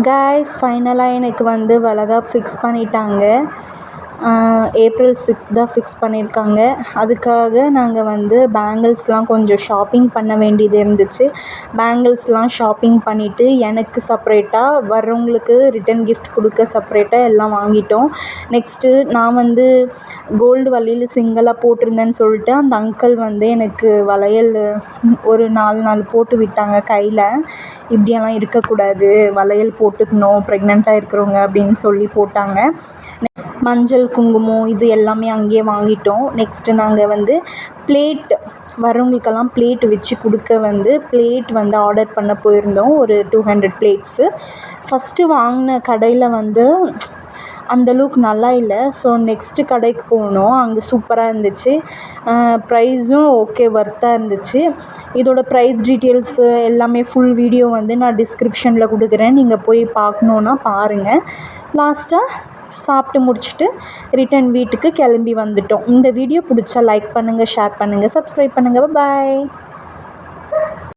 Guys ஃபைனலாக எனக்கு வந்து வளைகாப்பு ஃபிக்ஸ் பண்ணிட்டாங்க. April 6 தான் ஃபிக்ஸ் பண்ணியிருக்காங்க. அதுக்காக நாங்கள் வந்து பேங்கிள்ஸ்லாம் கொஞ்சம் ஷாப்பிங் பண்ண வேண்டியது இருந்துச்சு. பேங்கிள்ஸ்லாம் ஷாப்பிங் பண்ணிவிட்டு எனக்கு செப்ரேட்டாக வர்றவங்களுக்கு ரிட்டன் கிஃப்ட் கொடுக்க செப்ரேட்டாக எல்லாம் வாங்கிட்டோம். நெக்ஸ்ட்டு நான் வந்து கோல்டு வளையல் சிங்கிளாக போட்டிருந்தேன்னு சொல்லிட்டு அந்த அங்கிள் வந்து எனக்கு வளையல் ஒரு 4 போட்டு விட்டாங்க கையில். இப்படியெல்லாம் இருக்கக்கூடாது, வளையல் போட்டுக்கணும் ப்ரெக்னெண்ட்டாக இருக்கிறவங்க அப்படின்னு சொல்லி போட்டாங்க. மஞ்சள் குங்குமம் இது எல்லாமே அங்கேயே வாங்கிட்டோம். நெக்ஸ்ட்டு நாங்கள் வந்து பிளேட் வர்றவங்களுக்கெல்லாம் பிளேட் வச்சு கொடுக்க வந்து பிளேட் வந்து ஆர்டர் பண்ண போயிருந்தோம். ஒரு 200 பிளேட்ஸு. ஃபஸ்ட்டு வாங்கின கடையில் வந்து அந்தளவுக்கு நல்லா இல்லை. ஸோ நெக்ஸ்ட்டு கடைக்கு போனோம். அங்கே சூப்பராக இருந்துச்சு. ப்ரைஸும் ஓகே ஒர்த்தாக இருந்துச்சு. இதோட ப்ரைஸ் டீட்டெயில்ஸு எல்லாமே ஃபுல் வீடியோ வந்து நான் டிஸ்கிரிப்ஷனில் கொடுக்குறேன். நீங்கள் போய் பார்க்கணுன்னா பாருங்கள். லாஸ்ட்டாக சாப்பிட்டு முடிச்சுட்டு ரிட்டன் வீட்டுக்கு கிளம்பி வந்துட்டோம். இந்த வீடியோ பிடிச்சா லைக் பண்ணுங்கள், ஷேர் பண்ணுங்கள், சப்ஸ்கிரைப் பண்ணுங்கள். பாய்.